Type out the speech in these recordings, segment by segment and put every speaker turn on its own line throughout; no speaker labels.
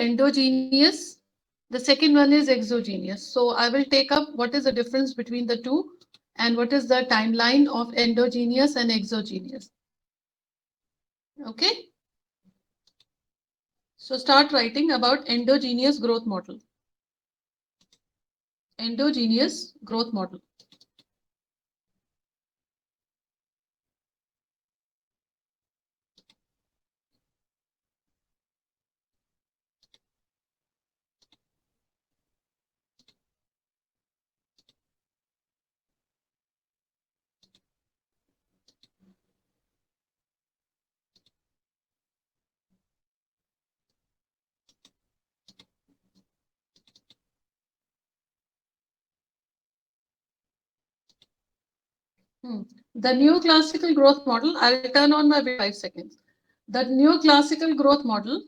endogenous, the second one is exogenous. So I will take up what is the difference between the two and what is the timeline of endogenous and exogenous. Okay. So start writing about endogenous growth model. Endogenous growth model. The neoclassical growth model, I'll turn on my video 5 seconds. The neoclassical growth model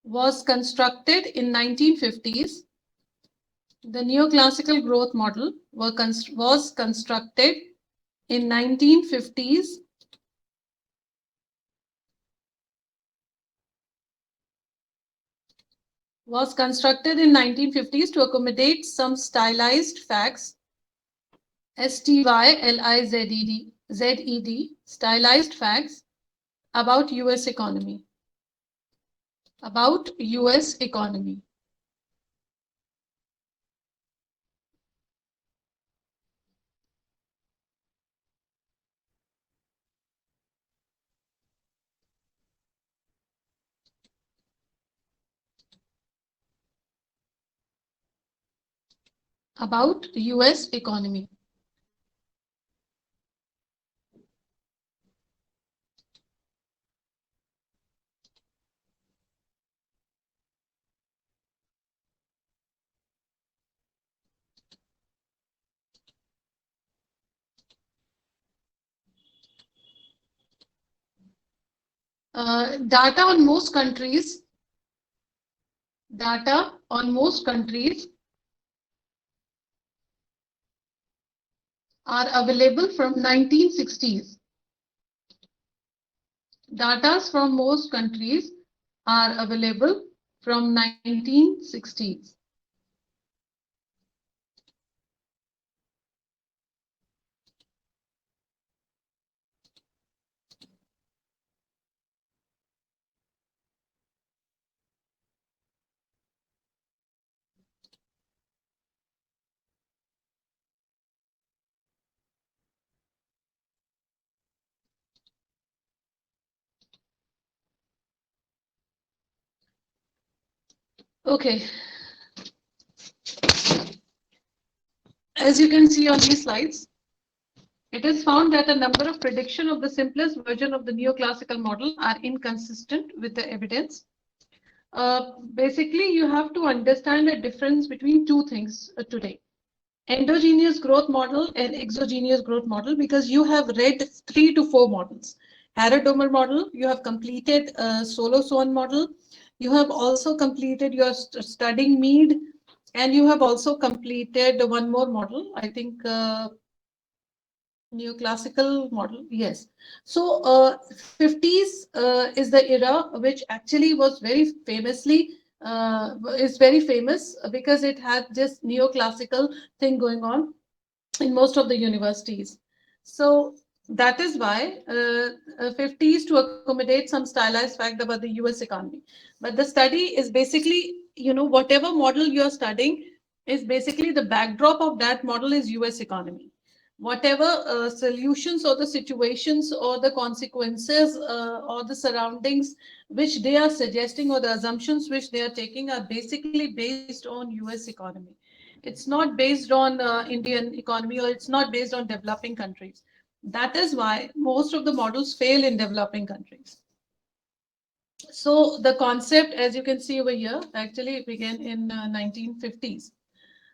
was constructed in 1950s. The neoclassical growth model was constructed in 1950s. Was constructed in 1950s to accommodate some stylized facts, STYLIZED, stylized facts about US economy. About US economy. About US economy. Data on most countries are available from 1960s. Data from most countries are available from 1960s. Okay. As you can see on these slides, it is found that a number of predictions of the simplest version of the neoclassical model are inconsistent with the evidence. Basically, you have to understand the difference between two things today. Endogenous growth model and exogenous growth model, because you have read 3 to 4 models. Harrod-Domer model, you have completed Solo-Swan model, you have also completed your studying Mead, and you have also completed one more model, I think neoclassical model. Yes. So 50s is the era which actually was very famously is very famous because it had this neoclassical thing going on in most of the universities. So that is why 50s to accommodate some stylized fact about the US economy. But the study is basically, whatever model you're studying is basically the backdrop of that model is US economy. Whatever solutions or the situations or the consequences or the surroundings which they are suggesting or the assumptions which they are taking are basically based on US economy. It's not based on Indian economy, or it's not based on developing countries. That is why most of the models fail in developing countries. So the concept, as you can see over here, actually began in 1950s.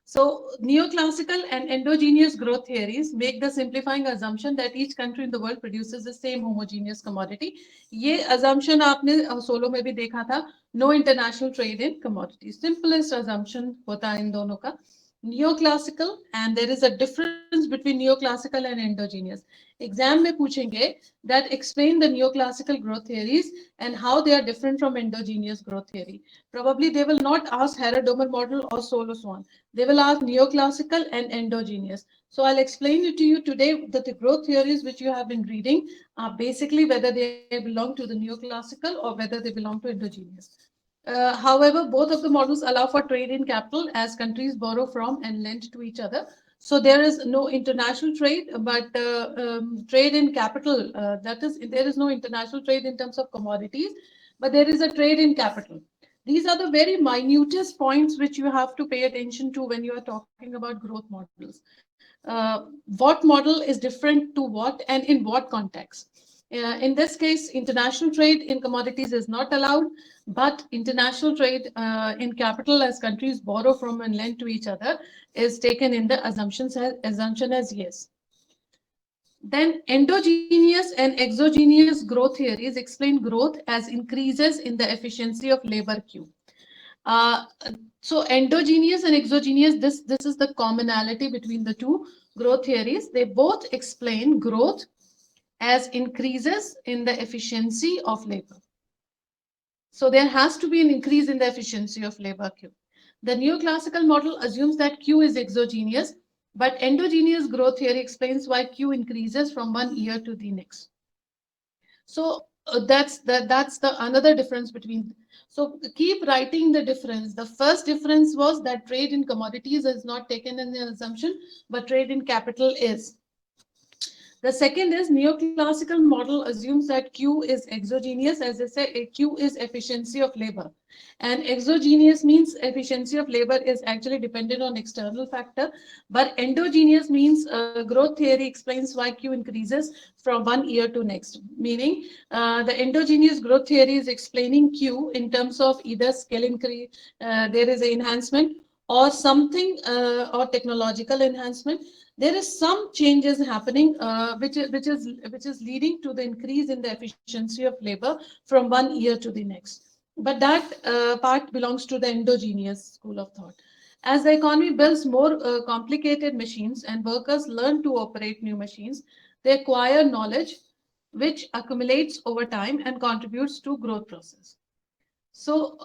So neoclassical and endogenous growth theories make the simplifying assumption that each country in the world produces the same homogeneous commodity. ये assumption आपने solo में भी देखा था, no international trade in commodities. Simplest assumption होता है इन दोनों का. neoclassical, and there is a difference between neoclassical and endogenous. Exam में पूछेंगे that explain the neoclassical growth theories and how they are different from endogenous growth theory. Probably they will not ask Harrod-Domer model or Solo Swan. They will ask neoclassical and endogenous. So I'll explain it to you today that the growth theories which you have been reading are basically whether they belong to the neoclassical or whether they belong to endogenous. However, both of the models allow for trade in capital as countries borrow from and lend to each other. So there is no international trade, but trade in capital. That is, there is no international trade in terms of commodities, but there is a trade in capital. These are the very minutest points which you have to pay attention to when you are talking about growth models. What model is different to what and in what context? In this case, international trade in commodities is not allowed, but international trade in capital as countries borrow from and lend to each other is taken in the assumption as yes. Then endogenous and exogenous growth theories explain growth as increases in the efficiency of labor queue. Uh, so endogenous and exogenous, this is the commonality between the two growth theories. They both explain growth as increases in the efficiency of labor. So there has to be an increase in the efficiency of labor queue. The neoclassical model assumes that Q is exogenous, but endogenous growth theory explains why Q increases from one year to the next. So that's the another difference between. So keep writing the difference. The first difference was that trade in commodities is not taken in the assumption, but trade in capital is. The second is neoclassical model assumes that Q is exogenous. As I say, Q is efficiency of labor. And exogenous means efficiency of labor is actually dependent on external factor. But endogenous means growth theory explains why Q increases from one year to next. Meaning the endogenous growth theory is explaining Q in terms of either scale increase, there is an enhancement, or something or technological enhancement. There is some changes happening which is leading to the increase in the efficiency of labor from one year to the next, but that part belongs to the endogenous school of thought. As the economy builds more complicated machines and workers learn to operate new machines, they acquire knowledge which accumulates over time and contributes to growth process. So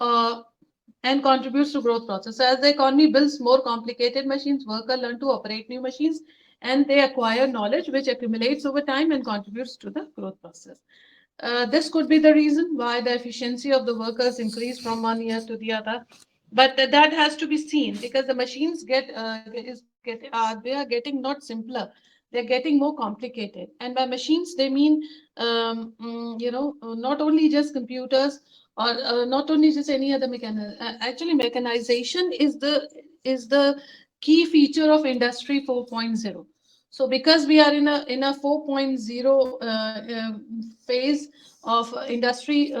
and contributes to growth process. So as the economy builds more complicated machines, workers learn to operate new machines and they acquire knowledge which accumulates over time and contributes to the growth process. This could be the reason why the efficiency of the workers increase from one year to the other. But that has to be seen because the machines they are getting not simpler, they're getting more complicated. And by machines, they mean not only just computers or not only just any other mechanic. Actually, mechanization is the key feature of Industry 4.0. So because we are in a 4.0 phase of industry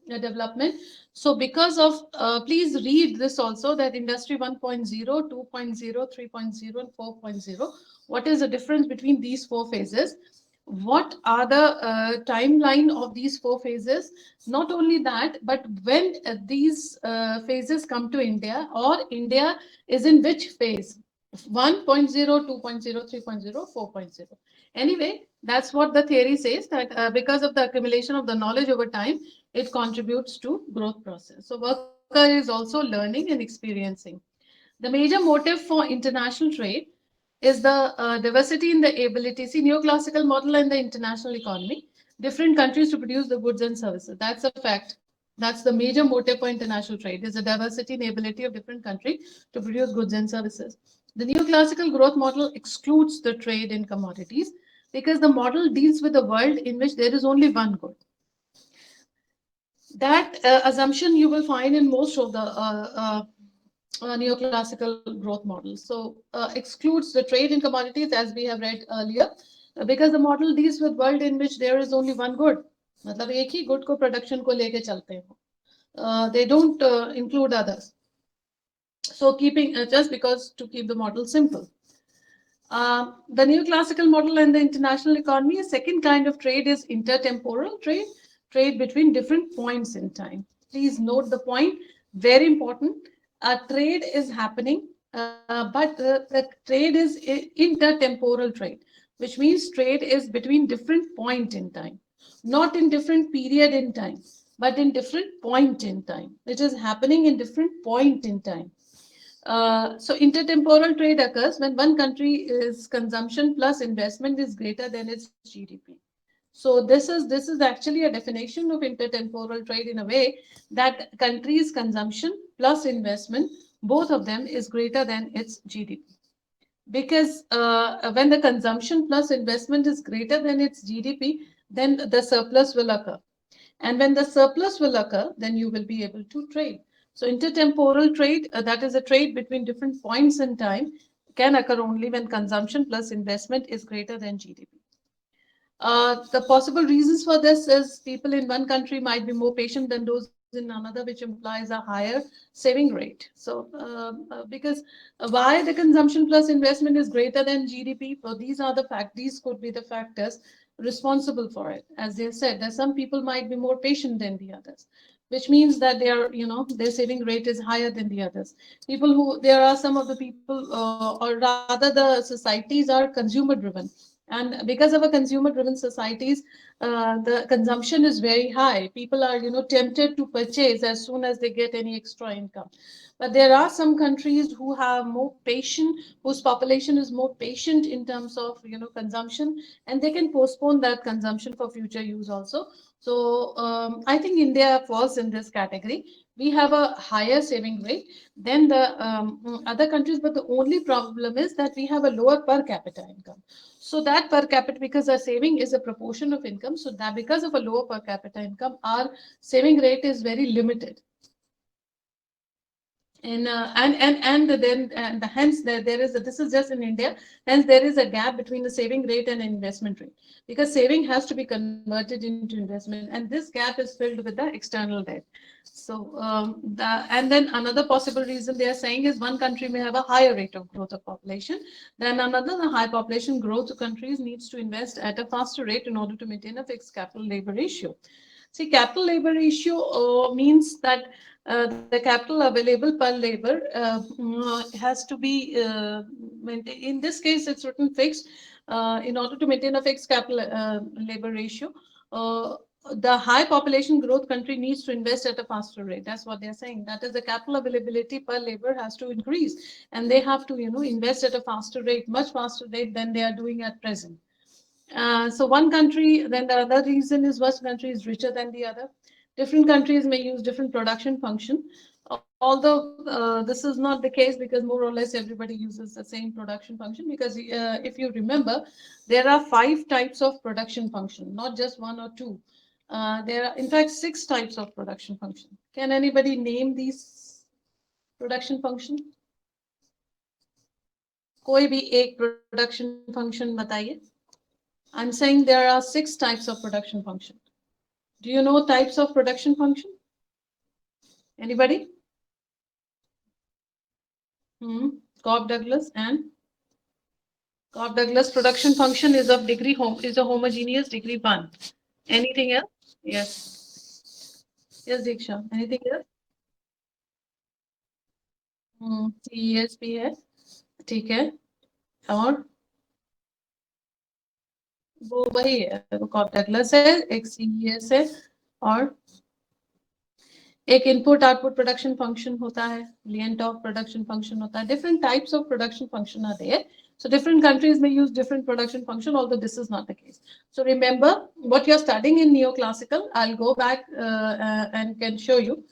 development, so because of please read this also, that Industry 1.0, 2.0, 3.0, and 4.0. What is the difference between these four phases? What are the timeline of these four phases? Not only that, but when these phases come to India, or India is in which phase? 1.0, 2.0, 3.0, 4.0. Anyway, that's what the theory says, that because of the accumulation of the knowledge over time, it contributes to growth process. So worker is also learning and experiencing. The major motive for international trade is the diversity in the ability. See, neoclassical model and the international economy, different countries to produce the goods and services. That's a fact. That's the major motive for international trade, is the diversity and ability of different countries to produce goods and services. The neoclassical growth model excludes the trade in commodities because the model deals with a world in which there is only one good. That assumption you will find in most of the neoclassical growth models. So excludes the trade in commodities, as we have read earlier, because the model deals with world in which there is only one good. मतलब एक ही good को production को लेके चलते हैं. They don't include others. So keeping just because to keep the model simple. The neoclassical model and the international economy, a second kind of trade is intertemporal trade, trade between different points in time. Please note the point, very important. A trade is happening But the trade is intertemporal trade, which means trade is between different point in time, not in different period in time, but in different point in time. It is happening in different point in time. So intertemporal trade occurs when one country's consumption plus investment is greater than its GDP. So this is actually a definition of intertemporal trade in a way that country's consumption plus investment, both of them, is greater than its GDP. Because when the consumption plus investment is greater than its GDP, then the surplus will occur. And when the surplus will occur, then you will be able to trade. So intertemporal trade, that is a trade between different points in time, can occur only when consumption plus investment is greater than GDP. The possible reasons for this is people in one country might be more patient than those in another, which implies a higher saving rate. So, because why the consumption plus investment is greater than GDP? Well, these are the fact. These could be the factors responsible for it. As they said, that some people might be more patient than the others, which means that their saving rate is higher than the others. People who there are some of the people, or rather, the societies are consumer driven, and because of a consumer driven societies, the consumption is very high. People are tempted to purchase as soon as they get any extra income. But there are some countries who have more patient, whose population is more patient in terms of consumption, and they can postpone that consumption for future use also. So I think India falls in this category. We have a higher saving rate than the other countries, but the only problem is that we have a lower per capita income. So that per capita, because our saving is a proportion of income, so that because of a lower per capita income, our saving rate is very limited. And then and hence there is this is just in India. Hence there is a gap between the saving rate and investment rate, because saving has to be converted into investment, and this gap is filled with the external debt. So and then another possible reason they are saying is one country may have a higher rate of growth of population than another. The high population growth countries needs to invest at a faster rate in order to maintain a fixed capital labor ratio. See, capital labor ratio means that the capital available per labor has to be maintained. In this case, it's written fixed. In order to maintain a fixed capital labor ratio, the high population growth country needs to invest at a faster rate. That's what they're saying. That is, the capital availability per labor has to increase, and they have to, invest at a faster rate, much faster rate than they are doing at present. So one country, then the other reason is one country is richer than the other. Different countries may use different production function, although this is not the case, because more or less everybody uses the same production function. Because if you remember, there are 5 types of production function, not just one or two. There are, in fact, 6 types of production function. Can anybody name these production function? कोई भी एक production function बताइए. I'm saying there are 6 types of production function. Do you know types of production function? Anybody? Cobb Douglas and Cobb Douglas production function is of degree is a homogeneous degree 1. Anything else? Yes. Yes, Diksha. Anything else? CESP है. ठीक है. और वो वही है, वो cob Douglas है, एक CES है, और एक इनपुट आउटपुट प्रोडक्शन फंक्शन होता है, लिएंटॉफ प्रोडक्शन फंक्शन होता है. Different types of production function are there. So different countries may use different production function, although this is not the case. So remember what you're studying in neoclassical. I'll go back and can show you.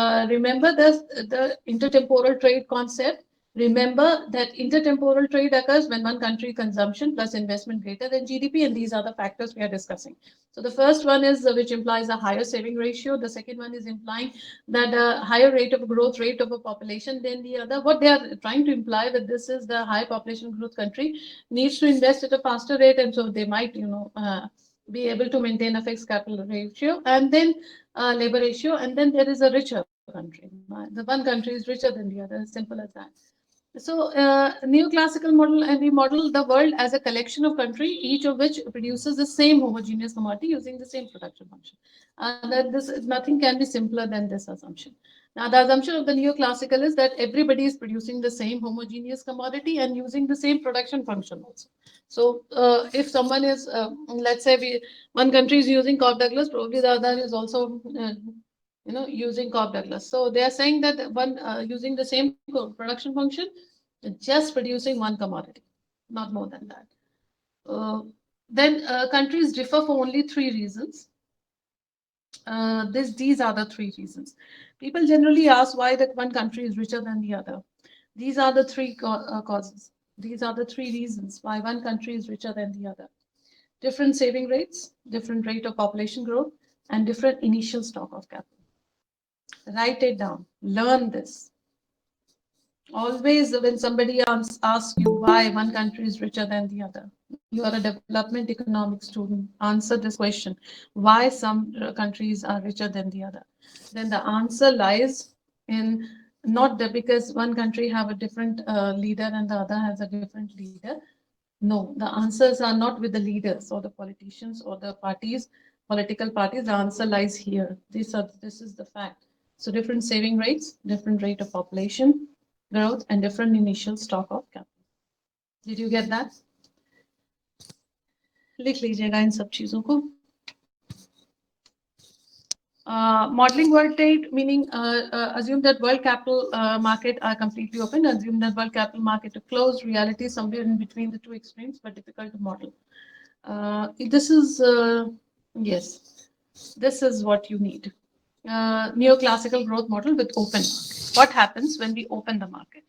Remember the intertemporal trade concept. Remember that intertemporal trade occurs when one country consumption plus investment greater than GDP, and these are the factors we are discussing. So the first one is which implies a higher saving ratio. The second one is implying that a higher rate of growth rate of a population than the other. What they are trying to imply with this is the high population growth country needs to invest at a faster rate, and so they might, be able to maintain a fixed capital ratio, and then labor ratio, and then there is a richer country. The one country is richer than the other, as simple as that. So, neoclassical model, and we model the world as a collection of country, each of which produces the same homogeneous commodity using the same production function. That this nothing can be simpler than this assumption. Now, the assumption of the neoclassical is that everybody is producing the same homogeneous commodity and using the same production function also. So, if someone is, let's say, one country is using Cobb Douglas, probably the other is also using Cobb Douglas. So they are saying that one using the same production function, just producing one commodity, not more than that. Uh, then countries differ for only three reasons. These are the three reasons. People generally ask why that one country is richer than the other. These are the three causes. These are the three reasons why one country is richer than the other. Different saving rates, different rate of population growth, and different initial stock of capital. Write it down. Learn this. Always, when somebody asks you why one country is richer than the other, you are a development economics student, answer this question: why some countries are richer than the other? Then the answer lies in not that because one country have a different leader and the other has a different leader. No, the answers are not with the leaders or the politicians or the parties, political parties. The answer lies here. This is the fact. So different saving rates, different rate of population growth, and different initial stock of capital. Did you get that? लिख लीजिएगा इन सब चीजों को. Modeling world trade, meaning assume that world capital market are completely open, assume that world capital market are closed, reality somewhere in between the two extremes, but difficult to model. This is, yes, this is what you need. Neoclassical growth model with open market. What happens when we open the market?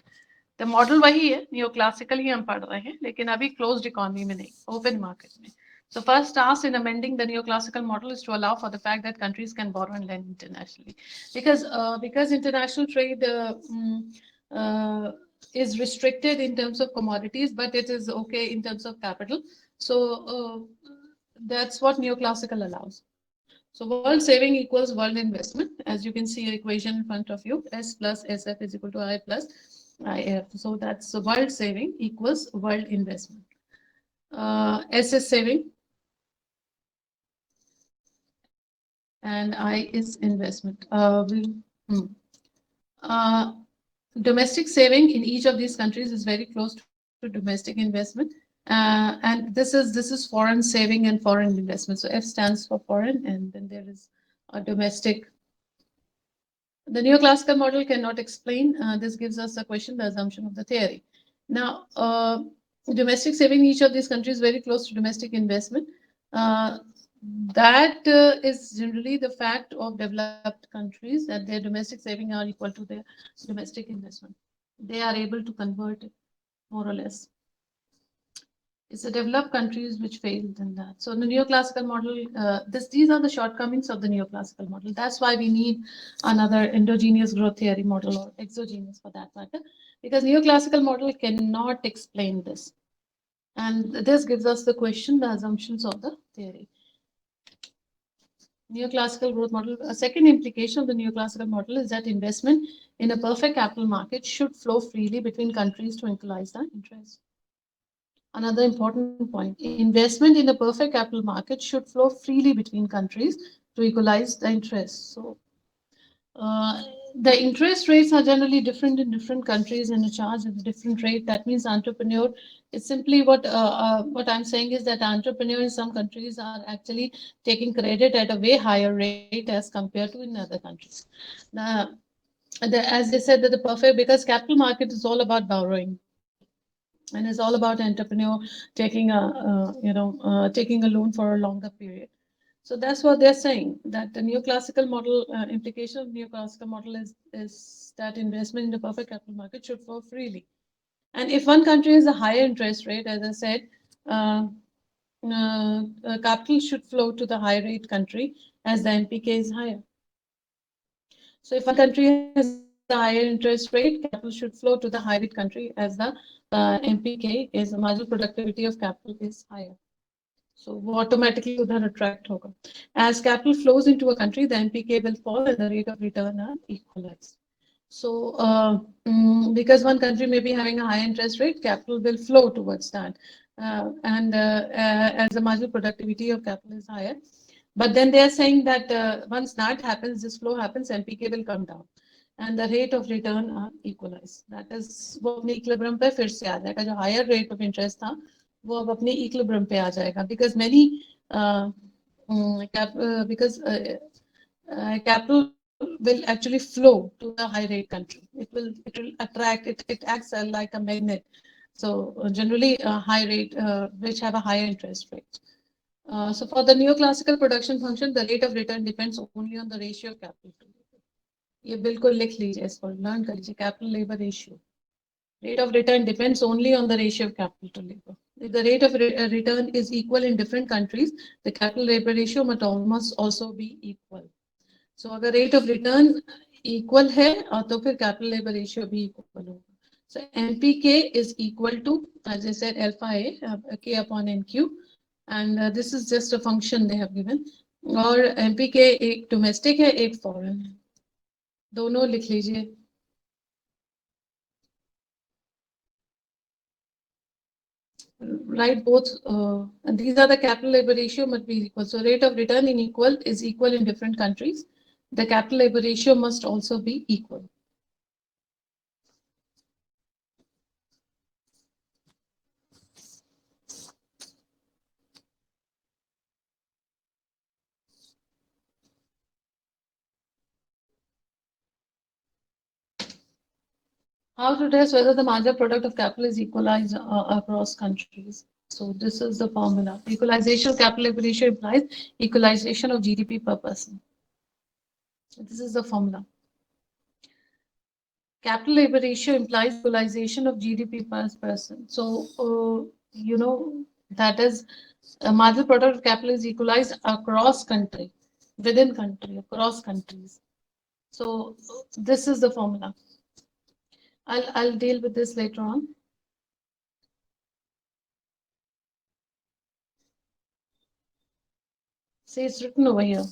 The model वही है, neoclassical ही हम पढ़ रहे हैं, लेकिन अभी closed economy में नहीं, open market में. So first task in amending the neoclassical model is to allow for the fact that countries can borrow and lend internationally, because international trade uh, is restricted in terms of commodities, but it is okay in terms of capital. So that's what neoclassical allows. So world saving equals world investment. As you can see, an equation in front of you: S plus SF is equal to I plus IF. So that's world saving equals world investment. S is saving and I is investment. Domestic saving in each of these countries is very close to domestic investment. And this is foreign saving and foreign investment. So F stands for foreign, and then there is a domestic. The neoclassical model cannot explain. This gives us a question, the assumption of the theory. Now, domestic saving in each of these countries is very close to domestic investment. That is generally the fact of developed countries, that their domestic saving are equal to their domestic investment. They are able to convert it, more or less. It's the developed countries which failed in that. So the neoclassical model, these are the shortcomings of the neoclassical model. That's why we need another endogenous growth theory model, or exogenous for that matter, because neoclassical model cannot explain this. And this gives us the question, the assumptions of the theory. Neoclassical growth model. A second implication of the neoclassical model is that investment in a perfect capital market should flow freely between countries to equalize the interest. Another important point: investment in a perfect capital market should flow freely between countries to equalize the interest. So the interest rates are generally different in different countries, and a charge at a different rate. That means entrepreneur. It's simply what I'm saying is that entrepreneurs in some countries are actually taking credit at a way higher rate as compared to in other countries. Now, as they said, that the perfect, because capital market is all about borrowing, and it's all about entrepreneur taking a loan for a longer period. So that's what they're saying, that the neoclassical model, implication of neoclassical model is that investment in the perfect capital market should flow freely. And if one country has a higher interest rate, as I said, uh, capital should flow to the high rate country as the MPK is higher. So if one country has a higher interest rate, capital should flow to the high rate country as the MPK is, the marginal productivity of capital is higher. So वो automatically उधर attract होगा. As capital flows into a country, the MPK will fall and the rate of return are equalized. So, because one country may be having a high interest rate, capital will flow towards that. And as the marginal productivity of capital is higher. But then they are saying that once that happens, this flow happens, NPK will come down. And the rate of return are equalized. That is, वो अपने equilibrium पे फिर से आ जाएगा. जो higher rate of interest था, वो अब अपने equilibrium पे आ जाएगा. Because many, capital will actually flow to the high rate country. It will attract it acts like a magnet. So generally high rate which have a higher interest rate. So for the neoclassical production function, the rate of return depends only on the ratio of capital to labor. ये बिल्कुल लिख लीजिए इसको learn कर लीजिए capital labor ratio. Rate of return depends only on the ratio of capital to labor. If the rate of return is equal in different countries, the capital labor ratio must also be equal. So अगर rate of return equal है तो फिर capital labor ratio भी equal होगा. So NPK is equal to, as I said, alpha A, K upon NQ, and this is just a function they have given. और NPK एक domestic है, एक foreign है. दोनों लिख लीजिए. Write both, and these are the capital labor ratio must be equal. So rate of return is equal in different countries. The capital labor ratio must also be equal. How to test whether the marginal product of capital is equalized across countries. So this is the formula. Equalization of capital labor ratio implies equalization of GDP per person. This is the formula. Capital labor ratio implies equalization of GDP per person. So, that is marginal product of capital is equalized across country, within country, across countries. So this is the formula. I'll deal with this later on. See, it's written over here.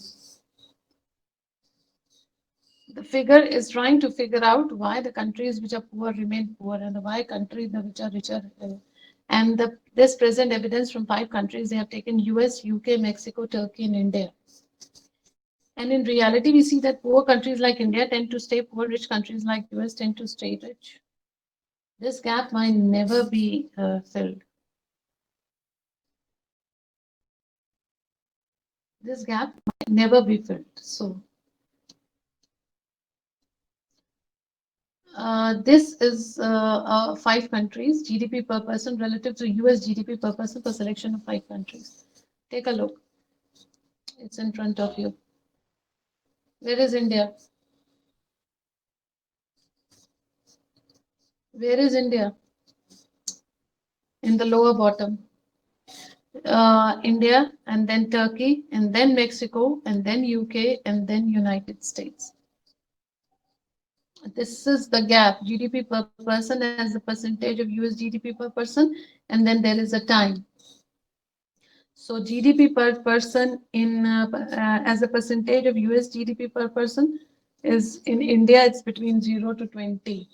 The figure is trying to figure out why the countries which are poor remain poor and why countries which are richer. And this present evidence from 5 countries. They have taken US, UK, Mexico, Turkey, and India. And in reality, we see that poor countries like India tend to stay poor, rich countries like US tend to stay rich. This gap might never be filled. This gap might never be filled. So this is 5 countries, GDP per person relative to US GDP per person for selection of 5 countries. Take a look. It's in front of you. Where is India? Where is India? In the lower bottom. India, and then Turkey, and then Mexico, and then UK, and then United States. This is the gap, GDP per person as a percentage of US GDP per person, and then there is a time. So GDP per person as a percentage of US GDP per person is in India, it's between 0 to 20.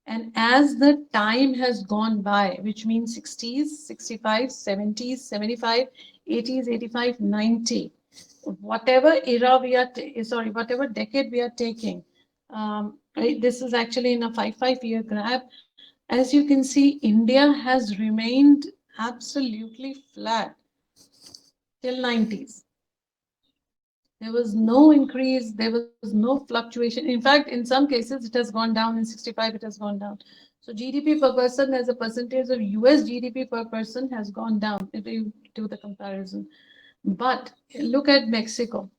And as the time has gone by, which means 60s, 65, 70s, 75, 80s, 85, 90, whatever era we are, whatever decade we are taking, this is actually in a 5-5 year graph. As you can see, India has remained absolutely flat till 90s. There was no increase, there was no fluctuation. In fact, in some cases, it has gone down. In 65, it has gone down. So GDP per person as a percentage of US GDP per person has gone down if you do the comparison. But look at Mexico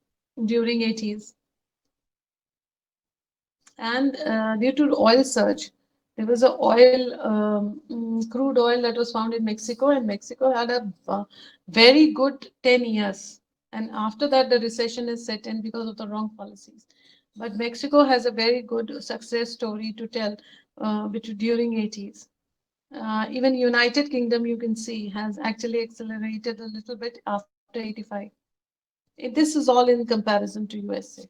during 80s. And due to oil surge, there was a crude oil that was found in Mexico, and Mexico had a very good 10 years. And after that, the recession is set in because of the wrong policies. But Mexico has a very good success story to tell, which during 80s. Even United Kingdom, you can see, has actually accelerated a little bit after 85. This is all in comparison to USA.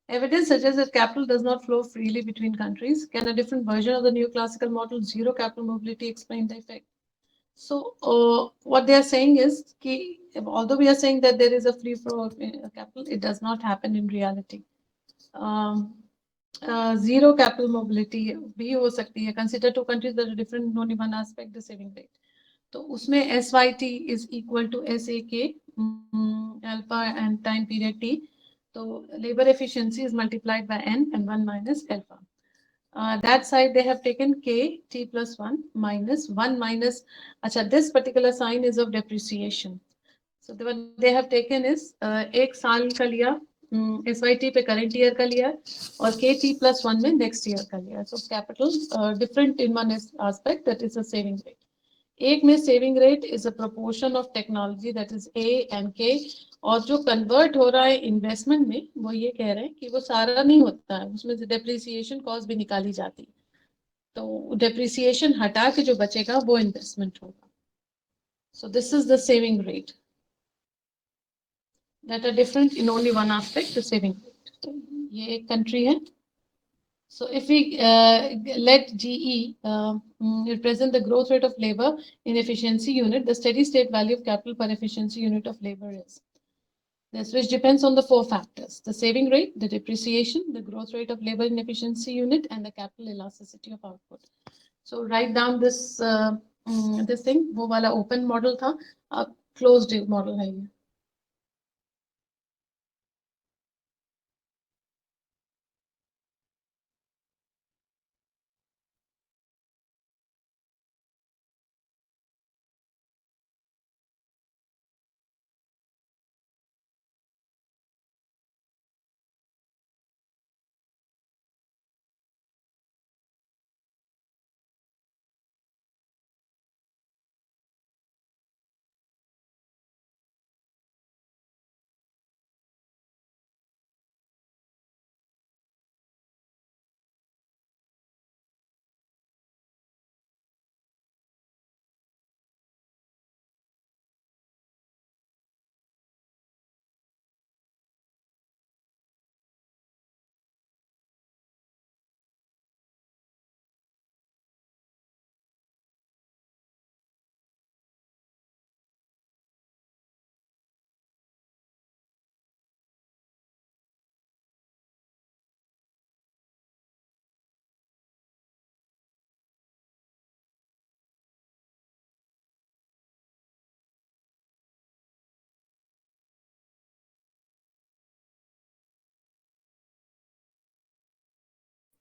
Evidence suggests that capital does not flow freely between countries. Can a different version of the neoclassical model, zero capital mobility, explain the effect? So, what they are saying is, although we are saying that there is a free flow of capital, it does not happen in reality. Um, zero capital mobility भी हो सकती है. Consider two countries that are different in only one aspect, the saving rate. तो उसमें SYT is equal to SAK alpha and time period T. तो labor efficiency is multiplied by N and 1 minus alpha. That side they have taken K T plus 1 minus 1 minus. अच्छा, this particular sign is of depreciation. So what they have taken is एक साल का लिया SYT पे current year का लिया और KT plus 1 में नेक्स्ट ईयर का लिया. So capital different in one aspect, that is a saving rate. एक में saving rate is a proportion of technology, that is A and के. और जो कन्वर्ट हो रहा है इन्वेस्टमेंट में, वो ये कह रहे हैं कि वो सारा नहीं होता है, उसमें से डेप्रिसिएशन कॉस्ट भी निकाली जाती है. तो डेप्रिसिएशन हटा के जो बचेगा वो इन्वेस्टमेंट होगा. So this is the saving rate that are different in only one aspect, the saving rate. तो ये एक कंट्री है. So if we let GE represent the growth rate of labor in efficiency unit, the steady state value of capital per efficiency unit of labor is this, which depends on the four factors: the saving rate, the depreciation, the growth rate of labor in efficiency unit, and the capital elasticity of output. So write down this thing. वो वाला open model था, अब closed model है ये.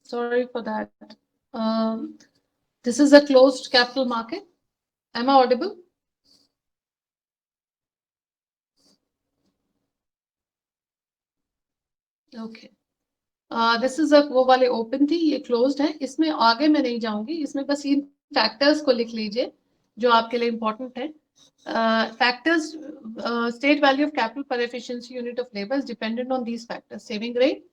Sorry for that. Um, this is a closed capital market. Am I audible? Okay. This is वो वाले open थी, ये क्लोज्ड है. इसमें आगे मैं नहीं जाऊंगी, इसमें बस इन फैक्टर्स को लिख लीजिए जो आपके लिए इंपॉर्टेंट है. Factors, state value of capital पर efficiency unit of labour is dependent on these factors: saving rate,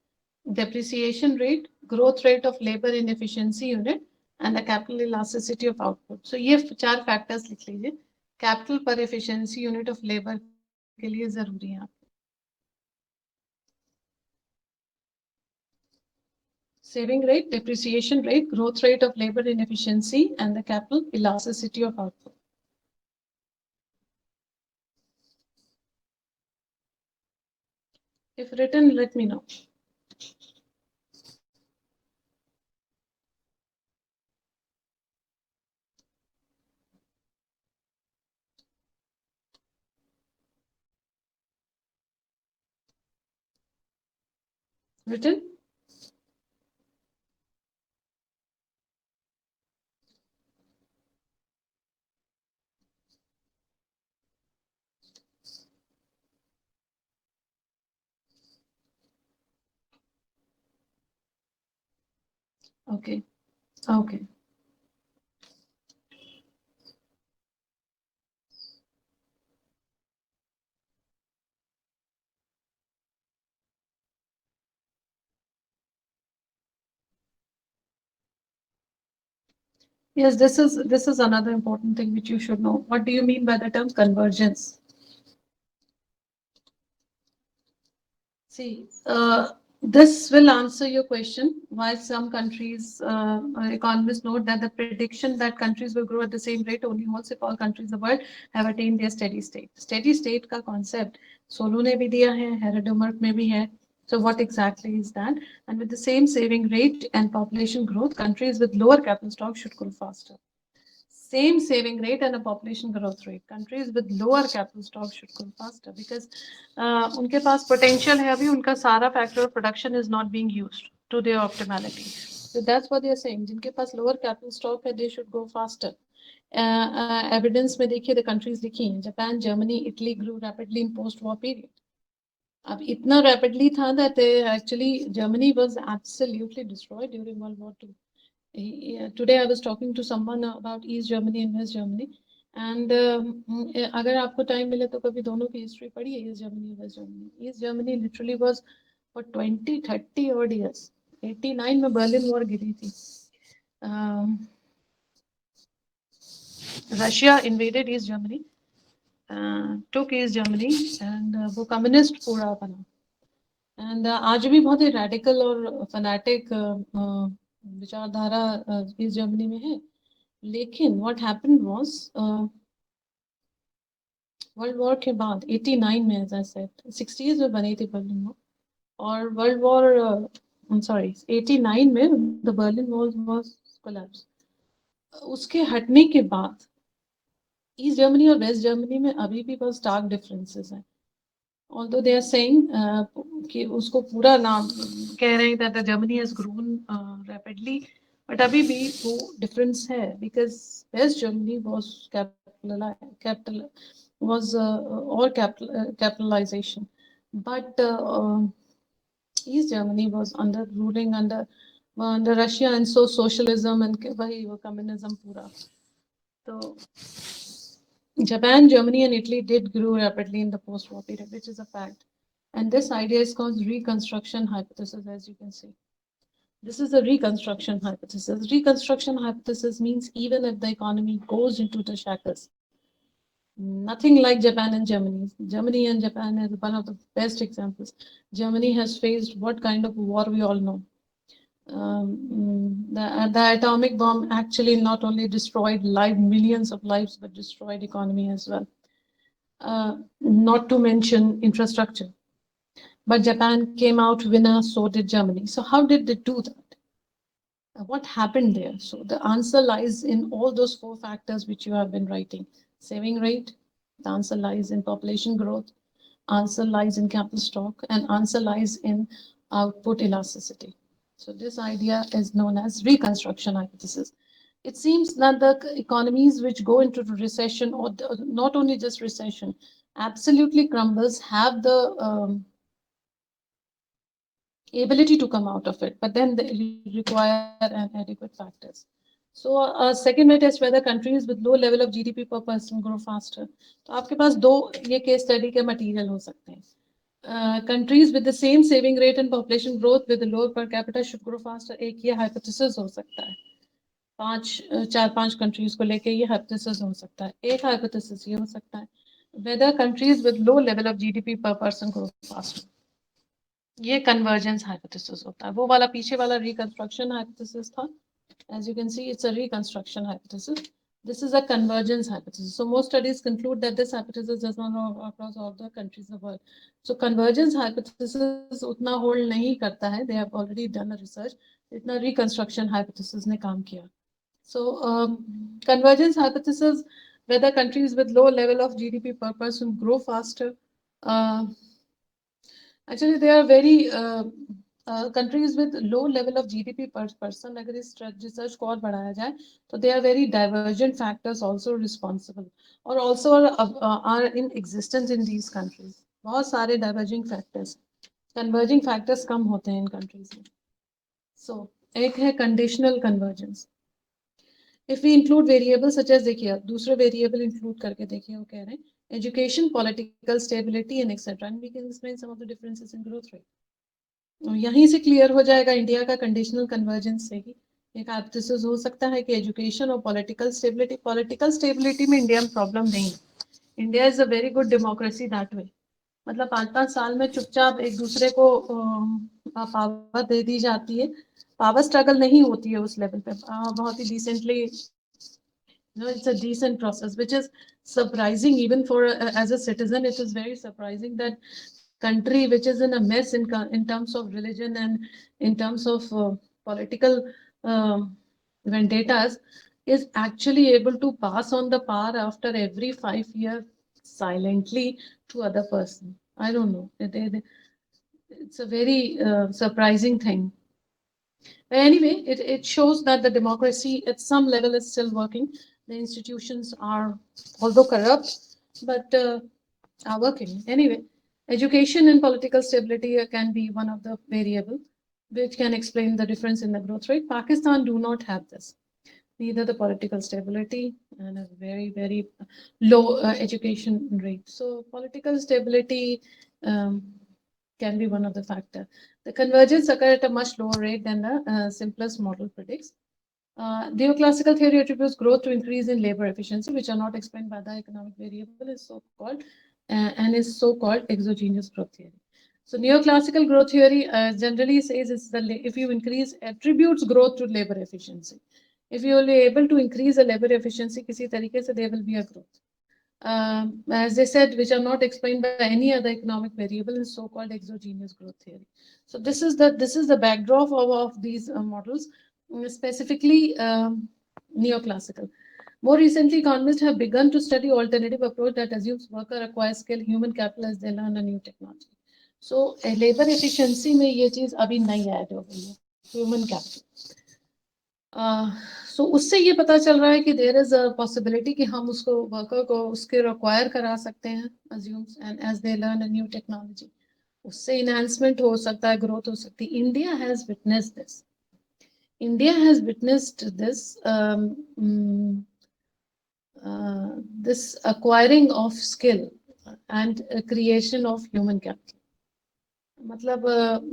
depreciation rate, growth rate of labor in efficiency unit, and the capital elasticity of output. So ये चार factors लिख लीजिए. Capital पर efficiency unit of labour के लिए जरूरी है. Saving rate, depreciation rate, growth rate of labor inefficiency, and the capital elasticity of output. If written, let me know. Written? Okay. Okay. Yes, this is another important thing which you should know. What do you mean by the term convergence? See, This will answer your question why some countries, economists note that the prediction that countries will grow at the same rate only holds if all countries in the world have attained their steady state. Steady state का concept सोलू ने भी दिया है, हेरेडोमर्क में भी है. So what exactly is that? And with the same saving rate and population growth, countries with lower capital stock should grow faster. Same saving rate and a population growth rate. Countries with lower capital stock should grow faster because उनके पास potential है अभी उनका सारा factor of production is not being used to their optimality. So that's what they are saying. जिनके पास lower capital stock है they should go faster. Evidence में देखिए the countries लिखी हैं Japan, Germany, Italy grew rapidly in post-war period. अब इतना rapidly था that actually Germany was absolutely destroyed during World War II. Today I was talking to someone about East Germany and West Germany and अगर आपको time मिले तो कभी दोनों की हिस्ट्री पढ़िए East Germany West Germany East Germany literally was for 20-30 odd years 89 में Berlin war गिरी थी Russia invaded East Germany took East Germany and वो कम्युनिस्ट पूरा बना एंड आज भी बहुत ही रेडिकल और फनाटिक विचारधारा ईस्ट जर्मनी में है लेकिन what happened was world war के बाद 89 में एज आई सेड 60s में बनी थी बर्लिन वॉल और वर्ल्ड वॉर सॉरी 89 में the Berlin wall was collapse उसके हटने के बाद ईस्ट जर्मनी और वेस्ट जर्मनी में अभी भी बहुत स्टार्क डिफरेंसेस हैं although they are saying कि उसको पूरा नाम कह रहे हैं that Germany has grown rapidly but अभी भी वो difference है because West Germany was capitalization but East Germany was under ruling under Russia and so socialism and वही वो communism पूरा तो Japan, Germany, and Italy did grow rapidly in the post-war period, which is a fact. And this idea is called reconstruction hypothesis, as you can see. This is a reconstruction hypothesis. Reconstruction hypothesis means even if the economy goes into the shackles, nothing like Japan and Germany. Germany and Japan is one of the best examples. Germany has faced what kind of war we all know. The atomic bomb actually not only destroyed millions of lives, but destroyed economy as well. Not to mention infrastructure. But Japan came out winner, so did Germany. So how did they do that? What happened there? So the answer lies in all those four factors which you have been writing. Saving rate, the answer lies in population growth, answer lies in capital stock, and answer lies in output elasticity. So this idea is known as reconstruction hypothesis. It seems that the economies which go into recession, or not only just recession, absolutely crumbles, have the ability to come out of it, but then they require an adequate factors. So second way test whether countries with low level of GDP per person grow faster. तो आपके पास दो ये case study के material हो सकते हैं. Countries with the same saving rate and population growth with the lower per capita should grow faster. एक ये hypothesis हो सकता है. चार पांच कंट्रीज को लेके ये हाइपोथेसिस हो सकता है. एक हाइपोथेसिस ये हो सकता है whether countries with low level of GDP per person grow faster. ये कन्वर्जेंस हाइपोथेसिस होता है. वो वाला पीछे वाला रिकंस्ट्रक्शन हाइपोथेसिस था. As you can see, it's a reconstruction hypothesis. This is a convergence hypothesis. So most studies conclude that this hypothesis does not hold across all the countries of the world. So convergence hypothesis उतना hold नहीं करता है. They have already done a research. इतना reconstruction hypothesis ने काम किया. So convergence hypothesis, whether countries with low level of GDP per person grow faster. Actually, they are very countries with low level of GDP per person. अगर इस research को और बढ़ाया जाए, तो they are very divergent factors also responsible, or also are in existence in these countries. बहुत सारे diverging factors, converging factors कम होते हैं इन countries में. So एक है conditional convergence. If we include variables such as देखिए दूसरे variable include करके देखिए वो कह रहे हैं education, political stability and etc. And we can explain some of the differences in growth rate. यहीं से क्लियर हो जाएगा इंडिया का कंडीशनल कन्वर्जेंस से ही एक हाइपोथेसिस हो सकता है कि एजुकेशन और पॉलिटिकल स्टेबिलिटी में इंडिया में प्रॉब्लम नहीं. India is a very good democracy that way. मतलब 5-5 साल में चुपचाप एक दूसरे को पावर दे दी जाती है, पावर स्ट्रगल नहीं होती है उस लेवल पे, बहुत ही decently, it's a decent process, which is surprising even for as a citizen. It is very surprising that country which is in a mess in terms of religion and in terms of political um vendettas is actually able to pass on the power after every 5 years silently to other person. I don't know. It's a very surprising thing. Anyway, it shows that the democracy at some level is still working. The institutions are, although corrupt, but are working. Anyway, education and political stability can be one of the variable which can explain the difference in the growth rate. Pakistan do not have this, neither the political stability and a very, very low education rate. So political stability um, can be one of the factor. The convergence occur at a much lower rate than the simplest model predicts. Neoclassical theory attributes growth to increase in labor efficiency, which are not explained by the economic variable, is so-called and is so-called exogenous growth theory. So neoclassical growth theory generally says it's the if you increase attributes growth to labor efficiency. If you are able to increase the labor efficiency, किसी तरीके से there will be a growth. As I said, which are not explained by any other economic variable in so-called exogenous growth theory. So this is the backdrop of these models, specifically neoclassical. More recently, economists have begun to study alternative approach that assumes worker acquires skill, human capital as they learn a new technology. So labor efficiency में ये चीज अभी नई add हो गई है, human capital. सो उससे ये पता चल रहा है कि देर इज अ पॉसिबिलिटी कि हम उसको वर्कर को उसके रिक्वायर करा सकते हैं assumes and as they learn a new technology, उससे इनहेंसमेंट हो सकता है, ग्रोथ हो सकती है. India has witnessed this. India has witnessed this this acquiring of skill and creation of human capital. मतलब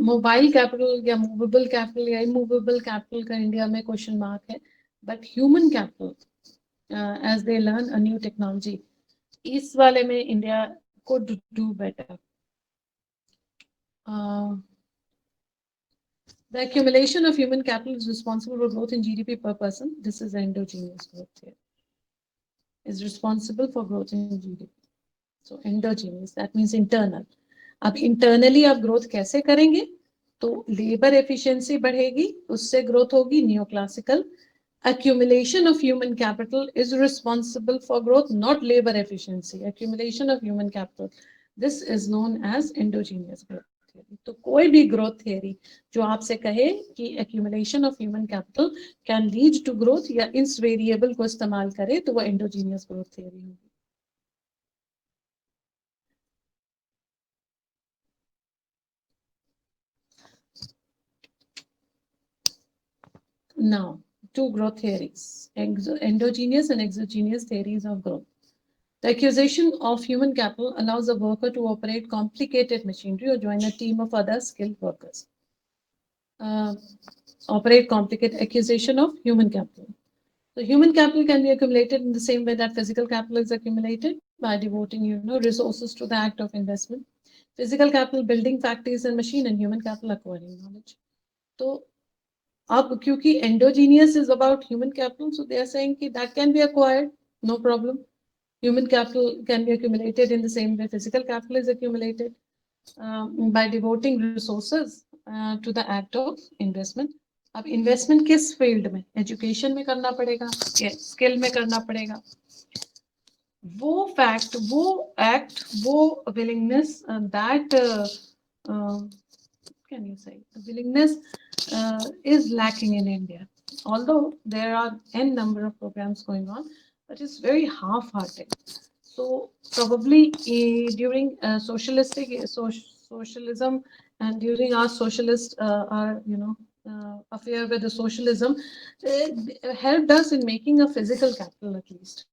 मोबाइल कैपिटल या मूवेबल कैपिटल या इमूवेबल कैपिटल का इंडिया में क्वेश्चन मार्क है, but human capital as they learn a new technology, इस वाले में India could do better. The accumulation of human capital is responsible for growth in GDP per person. This is endogenous growth here. Is responsible for growth in GDP. So endogenous, that means internal. अब internally आप growth कैसे करेंगे? तो labour efficiency बढ़ेगी, उससे growth होगी. Neoclassical accumulation of human capital is responsible for growth, not labor efficiency. Accumulation of human capital, this is known as endogenous growth theory. तो कोई भी growth theory जो आपसे कहे कि accumulation of human capital can lead to growth या इस variable को इस्तेमाल करे, तो वो endogenous growth theory होगी. Now, two growth theories, endogenous and exogenous theories of growth. The acquisition of human capital allows a worker to operate complicated machinery or join a team of other skilled workers. Operate complicated acquisition of human capital. So human capital can be accumulated in the same way that physical capital is accumulated by devoting, resources to the act of investment. Physical capital building factories and machine, and human capital acquiring knowledge. So अब क्योंकि endogenous is about human capital, so they are saying that can be acquired, no problem. Human capital can be accumulated in the same way physical capital is accumulated by devoting resources to the act of investment. अब investment किस field में? Education में करना पड़ेगा, skill में करना पड़ेगा. वो fact, वो act, वो willingness that can you say the willingness is lacking in India. Although there are n number of programs going on, but it's very half-hearted. So probably during socialism and during our socialist our affair with the socialism helped us in making a physical capital at least.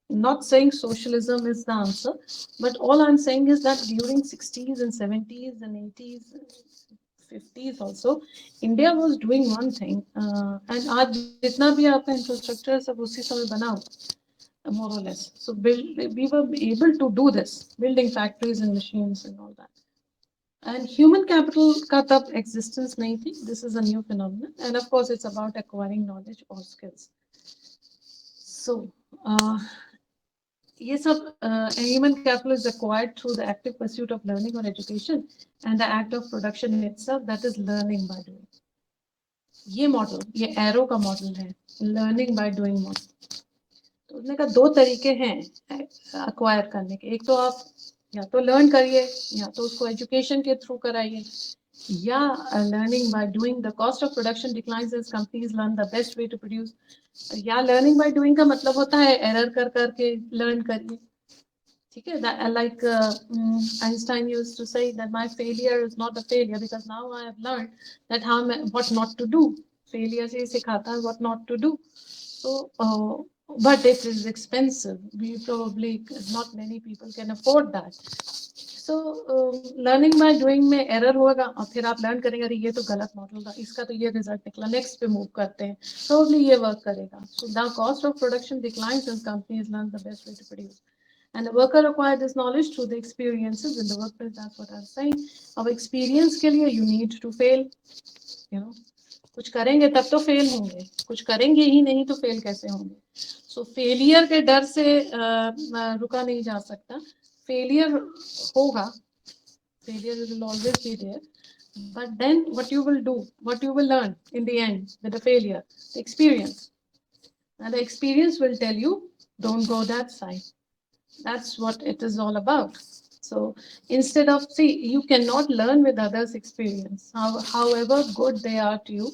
Not saying socialism is the answer, but all I'm saying is that during 60s and 70s and 80s, 50s also, India was doing one thing, and आज जितना भी आपका infrastructure सब उसी समय बना more or less. So we were able to do this, building factories and machines and all that. And human capital का तब existence नहीं थी. This is a new phenomenon, and of course it's about acquiring knowledge or skills. So ये सब human capital is acquired through the active pursuit of learning or education and the act of production itself, that is learning by doing. ये model, ये arrow का model है, learning by doing model. तो उसने कहा दो तरीके हैं अक्वायर करने के. एक तो आप या तो लर्न करिए या तो उसको एजुकेशन के थ्रू कराइए, या learning by doing. The cost of production declines as companies learn the best way to produce. या लर्निंग बाय डूइंग का मतलब होता है एरर कर करके लर्न करिए. ठीक है, like Einstein used to say that my failure is not a failure because now I have learned that how what not to do. Failure से सिखाता है what not to do. So but it is expensive. We probably not many people can afford that. So learning by doing में error होगा और फिर आप learn करेंगे अरे ये तो गलत मॉडल था, इसका तो ये रिजल्ट निकला, नेक्स्ट पे मूव करते हैं, probably ये वर्क करेगा. So the cost of production declines as companies learn the best way to produce. And the worker acquired this knowledge through the experiences in the workplace. That's what I'm saying. अब experience के लिए you need to fail. You know, कुछ करेंगे तब तो fail होंगे, कुछ करेंगे ही नहीं तो फेल कैसे होंगे. सो फेलियर के डर से रुका नहीं जा सकता. फेलियर होगा, failure will always be there, but then what you will do, what you will learn in the end with the failure, the experience, and the experience will tell you don't go that side. That's what it is all about. So instead of, see, you cannot learn with others' experience, however good they are to you,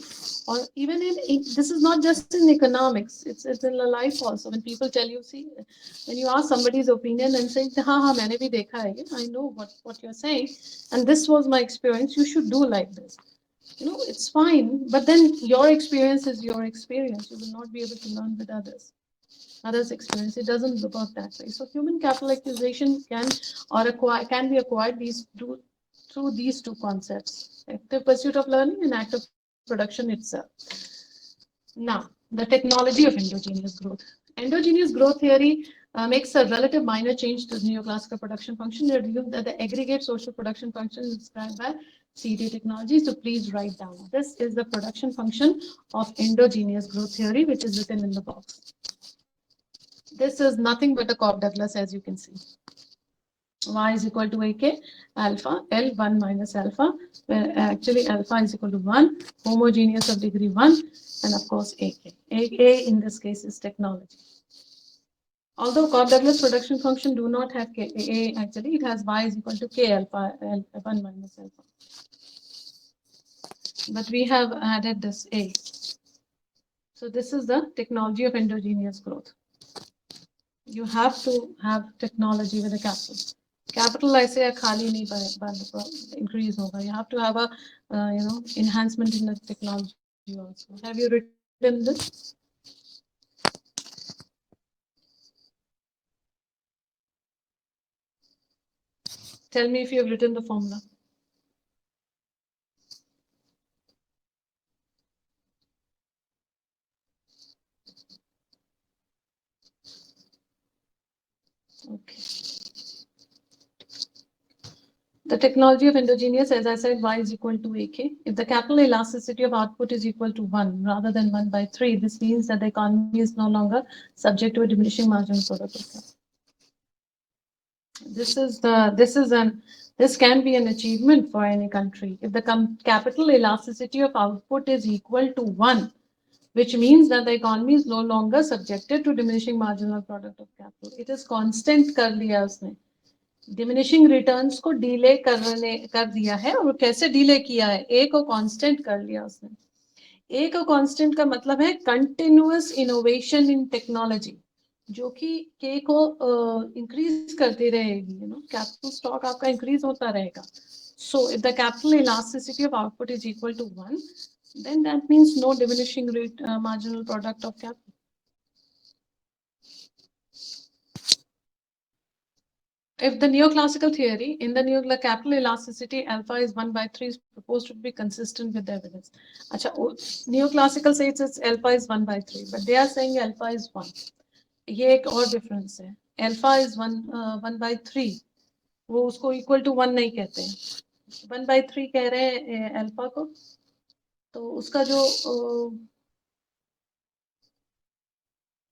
or even in this is not just in economics. It's in life also. When people tell you, see, when you ask somebody's opinion and say, "Ha ha, मैंने भी देखा है, I know what you're saying, and this was my experience. You should do like this." It's fine, but then your experience is your experience. You will not be able to learn with others' experience. It doesn't work that way. So human capital acquisition can be acquired through these two concepts: active pursuit of learning and active production itself. Now, the technology of endogenous growth. Endogenous growth theory makes a relative minor change to the neoclassical production function. It reveals that the aggregate social production function is described by CD technology. So please write down. This is the production function of endogenous growth theory, which is written in the box. This is nothing but a Cobb-Douglas, as you can see. Y is equal to AK, alpha, L 1 minus alpha, where actually alpha is equal to 1, homogeneous of degree 1, and of course AK. AK in this case is technology. Although Cobb-Douglas production function do not have K, A, actually it has Y is equal to K alpha, L 1 minus alpha. But we have added this A. So this is the technology of endogenous growth. You have to have technology with a capital. Capital ऐसे खाली नहीं बन increase होगा. You have to have a enhancement in the technology also. Have you written this? Tell me if you have written the formula. Okay. The technology of endogenous, as I said, Y is equal to AK. If the capital elasticity of output is equal to 1 rather than 1 by 3, this means that the economy is no longer subject to a diminishing marginal product of capital. This can be an achievement for any country. If the capital elasticity of output is equal to 1, which means that the economy is no longer subjected to diminishing marginal product of capital. It is constant कर लिया उसने. Diminishing returns को delay कर दिया है, और कैसे delay किया है, ए को कांस्टेंट कर लिया उसने. ए को कांस्टेंट का मतलब है कंटिन्यूअस इनोवेशन इन टेक्नोलॉजी, जो कि के को इंक्रीज करती रहेगी. कैपिटल स्टॉक आपका इंक्रीज होता रहेगा. So if the capital elasticity of output is equal to 1, then that means no diminishing rate marginal product of capital. If the neoclassical theory, in the neoclassical capital elasticity, alpha is 1 by 3 is proposed to be consistent with the evidence. Achha, neoclassical says it's alpha is 1 by 3, but they are saying alpha is 1. ये एक और difference है. Alpha is 1 by 3. वो उसको equal to 1 नहीं कहते हैं. 1/3 कह रहे हैं अल्फा को, तो उसका जो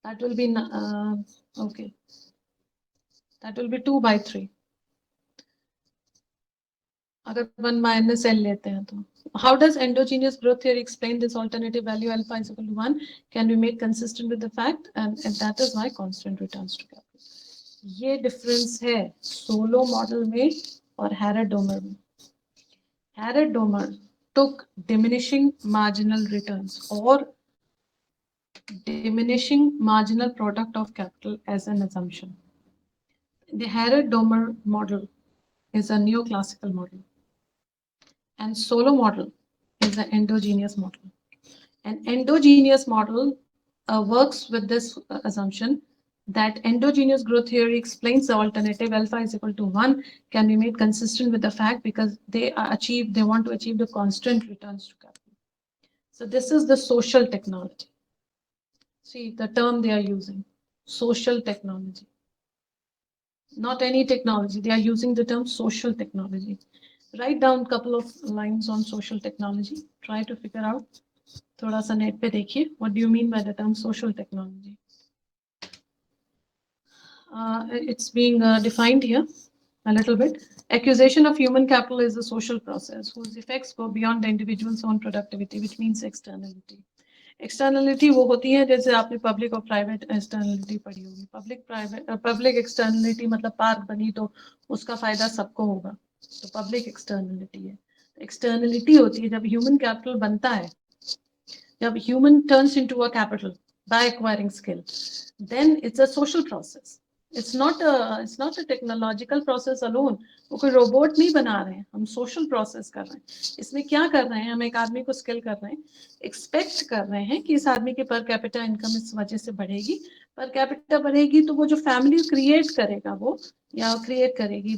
that will be okay, that will be 2/3 अगर 1 minus L लेते हैं तो. How does endogenous growth theory explain this alternative value alpha is equal to 1 can be made consistent with the fact and that is why constant returns to capital. ये difference है Solow model में और हैरेड Domar में. हैरेड Domar took diminishing marginal returns or diminishing marginal product of capital as an assumption. The Harrod-Domer model is a neoclassical model, and Solow model is an endogenous model. An endogenous model works with this assumption that endogenous growth theory explains the alternative alpha is equal to 1 can be made consistent with the fact because they want to achieve the constant returns to capital. So this is the social technology. See the term they are using, social technology. Not any technology. They are using the term social technology. Write down a couple of lines on social technology. Try to figure out. थोड़ा सा net पे देखिए. What do you mean by the term social technology? It's being defined here a little bit. Acquisition of human capital is a social process whose effects go beyond the individual's own productivity, which means externality. Externality वो होती है जैसे आपने public और private externality पढ़ी होगी. Public externality मतलब park बनी तो उसका फायदा सबको होगा, तो पब्लिक एक्सटर्नलिटी है. एक्सटर्नलिटी होती है जब ह्यूमन कैपिटल बनता है, जब human turns into a capital by acquiring skill, then it's a social process. it's not a technological process alone. वो कोई रोबोट नहीं बना रहे हैं, हम सोशल प्रोसेस कर रहे हैं. इसमें क्या कर रहे हैं, हम एक आदमी को स्किल कर रहे हैं, एक्सपेक्ट कर रहे हैं कि इस आदमी के पर कैपिटा इनकम इस वजह से बढ़ेगी. पर कैपिटा बढ़ेगी तो वो जो फैमिली क्रिएट करेगा वो या क्रिएट करेगी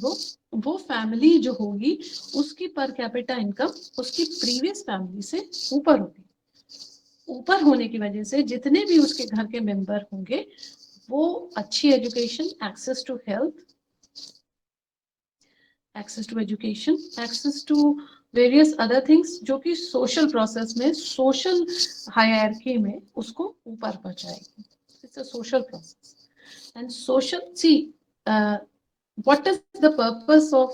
वो फैमिली जो होगी उसकी पर कैपिटा इनकम उसकी प्रीवियस फैमिली से ऊपर होगी. ऊपर होने की वजह से जितने भी उसके घर के मेंबर होंगे वो अच्छी education, access to health, access to education, access to various other things जो कि सोशल प्रोसेस में, सोशल हायरार्की में उसको ऊपर पहुंचाएगी. It's a social process and social see what is the purpose of,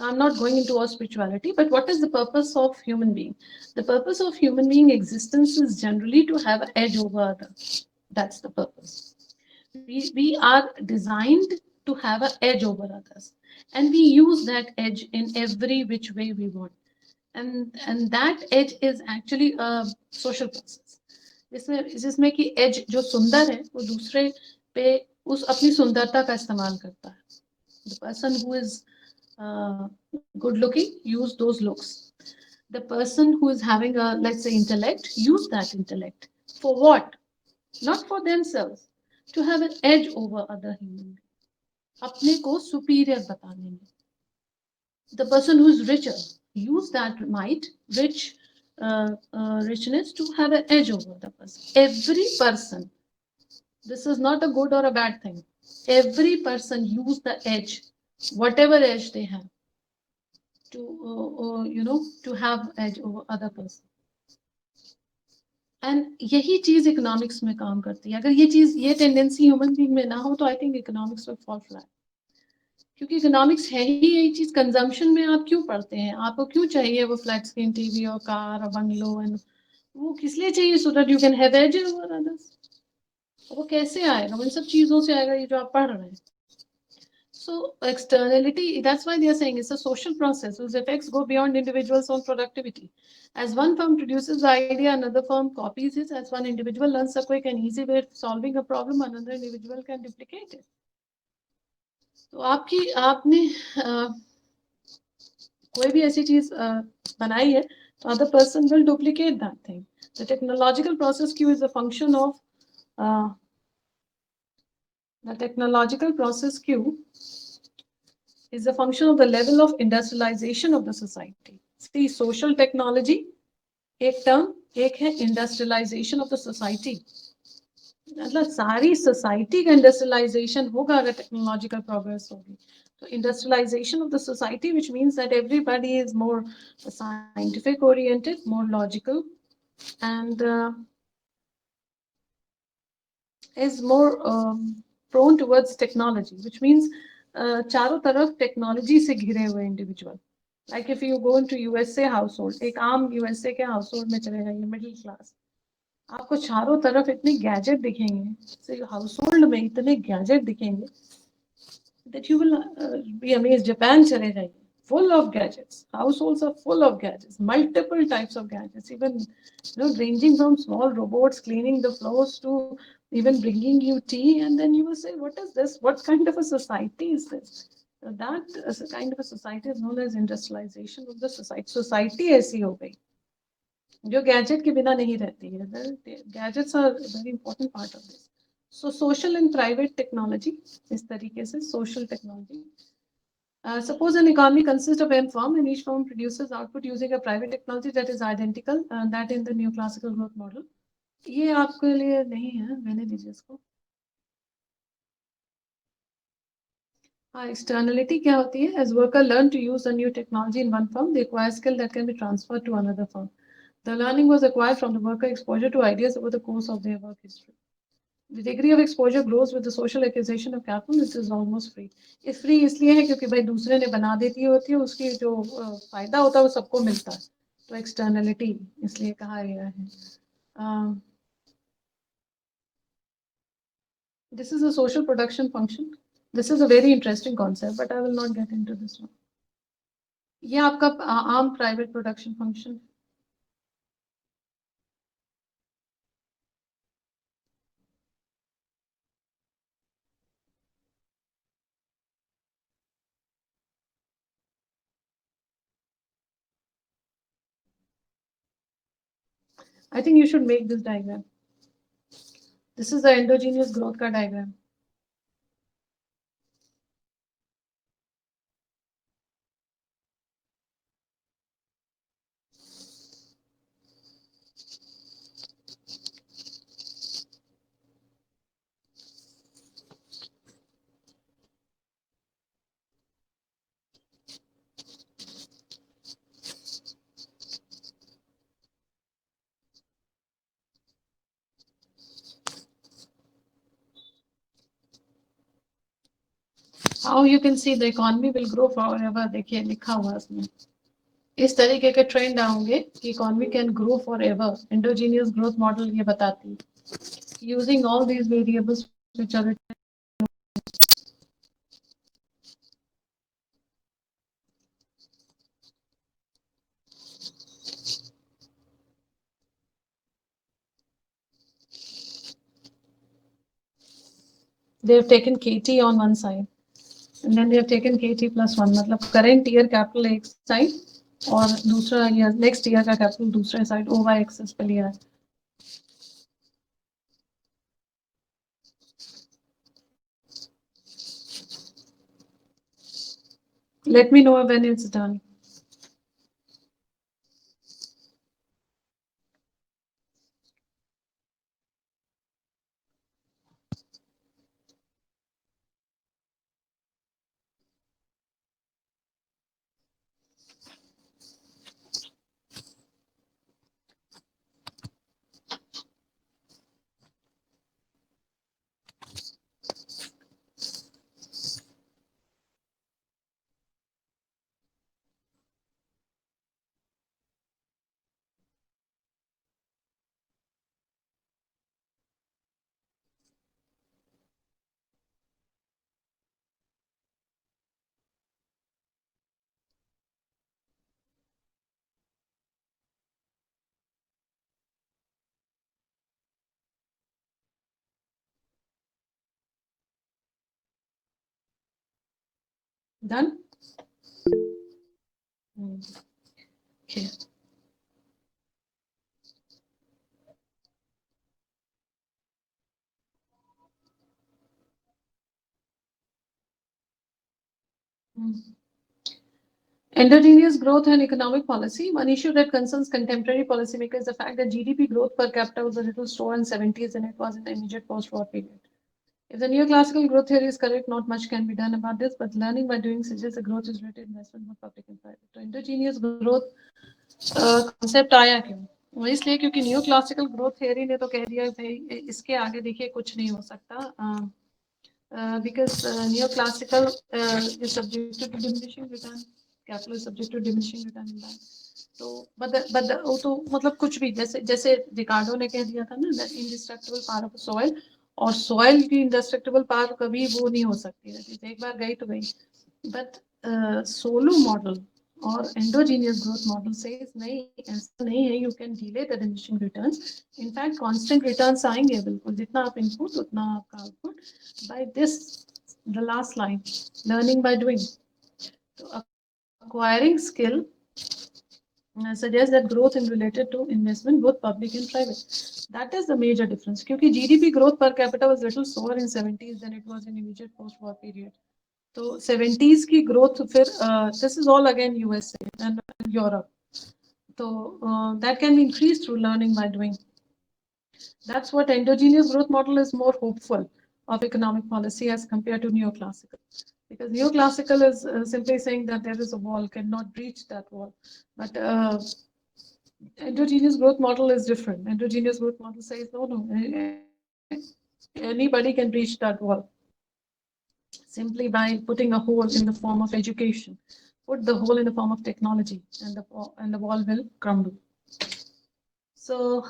I'm not going into our spirituality, but what is the purpose of human being? The purpose of human being existence is generally to have an edge over others. That's the purpose. We are designed to have an edge over others, and we use that edge in every which way we want, and that edge is actually a social process. जिसमें कि edge जो सुंदर है वो दूसरे पे उस अपनी सुंदरता का इस्तेमाल करता है. The person who is good looking use those looks. The person who is having a, let's say, intellect, use that intellect for what? Not for themselves, to have an edge over other human beings. अपने को superior बताने में. The person who is richer, use that might, richness to have an edge over the person. Every person, this is not a good or a bad thing. Every person use the edge, whatever edge they have, to have edge over other person. And यही चीज economics में काम करती है. अगर ये tendency human being में ना हो तो I think economics will fall flat. क्योंकि इकोनॉमिक्स है ही यही चीज. कंजम्पशन में आप क्यों पढ़ते हैं, आपको क्यों चाहिए वो फ्लैट स्क्रीन टीवी और कार और बंगलो, एंड वो किस लिए चाहिए? So that you can have edge over others. वो कैसे आएगा? वो इन सब चीजों से आएगा ये जो आप पढ़ रहे हैं. So externality, that's why they are saying it's a social process whose effects go beyond individuals' own productivity. As one firm produces the idea, another firm copies it. As one individual learns a quick and easy way of solving a problem, another individual can duplicate it. तो आपने कोई भी ऐसी चीज बनाई है तो other person will duplicate that thing. The technological process queue is a function of the technological process queue is a function of the level of industrialization of the society. See, social technology एक term, एक है industrialization of the society. मतलब सारी society का industrialisation होगा अगर technological progress होगी. तो industrialisation of the society which means that everybody is more scientific oriented, more logical, and is more prone towards technology, which means चारों तरफ टेक्नोलॉजी से घिरे हुए individual. Like if you go into USA household, एक आम USA के household में चले जाइए, मिडिल क्लास, आपको चारों तरफ इतने गैजेट दिखेंगे, हाउस होल्ड में इतने गैजेट दिखेंगे that you will be amazed. Japan चले जाइए, full of gadgets. Households are full of gadgets, multiple types of gadgets, even ranging from small robots cleaning the floors to even bringing you tea, and then you will say, "What is this? What kind of a society is this?" That kind of a society is known as industrialization of the society. Society ऐसी हो गई जो gadget के बिना नहीं रहती है. Gadgets are very important part of this. So social and private technology, इस तरीके से social technology. Suppose an economy consists of n firm and each firm produces output using a private technology that is identical that in the neoclassical growth model. ये आपके लिए नहीं है, मैंने दीजिए इसको. हाँ, externality क्या होती है? As worker learn to use a new technology in one firm, they acquire skill that can be transferred to another firm. The learning was acquired from the worker exposure to ideas over the course of their work history. The degree of exposure grows with the social acquisition of capital, which is almost free. ये free इसलिए है क्योंकि भाई दूसरे ने बना देती होती है, उसकी जो फायदा होता है वो सबको मिलता है. तो एक्सटर्नलिटी इसलिए कहा गया है. This is a social production function. This is a very interesting concept, but I will not get into this one. ये आपका आम private production function. I think you should make this diagram. This is the endogenous growth का diagram. How you can see the economy will grow forever. देखिए लिखा हुआ इसमें. इस तरीके के ट्रेंड आएंगे कि economy can grow forever. Endogenous growth model ये बताती है. Using all these variables which are they have taken KT on one side and then they have taken KT plus 1. मतलब करंट ईयर कैपिटल एक side और दूसरा year next year का capital दूसरे side over access पे लिया है. Let me know when it's done. Done? Okay. Endogenous growth and economic policy. One issue that concerns contemporary policymakers is the fact that GDP growth per capita was a little slower in 70s than it was in the immediate post-war period. If the neoclassical growth theory is correct, not much can be done about this, but learning by doing suggests the growth is related investment both public and private. तो endogenous growth concept आया क्यों? वो इसलिए क्योंकि new classical growth theory ने तो कह दिया भाई इसके आगे देखिए कुछ नहीं हो सकता because neoclassical is subject to diminishing return, capital is subject to diminishing return in that. तो वो तो मतलब कुछ भी जैसे जैसे रिकार्डो ने कह दिया था ना इंडिस्ट्रक्टिबल पावर ऑफ सॉइल और सॉइल की इंडिस्ट्रक्टिबल पावर कभी वो नहीं हो सकती है एक बार गई तो गई बट सोलो मॉडल और एंडोजीनियस ग्रोथ मॉडल से नहीं ऐसा नहीं है you can delay the diminishing returns in fact constant returns आएंगे बिल्कुल जितना आप इनपुट उतना आपका output by this the last line learning by doing तो acquiring skill suggests that growth is related to investment, both public and private. That is the major difference. क्योंकि GDP growth per capita was little slower in 70s than it was in immediate post-war period. तो 70s की growth फिर this is all again USA and Europe. So that can be increased through learning by doing. That's what endogenous growth model is more hopeful of economic policy as compared to neoclassical. Because neoclassical is simply saying that there is a wall, cannot breach that wall. But endogenous growth model is different. Endogenous growth model says, no, no, anybody can breach that wall simply by putting a hole in the form of education. Put the hole in the form of technology, and the wall will crumble. So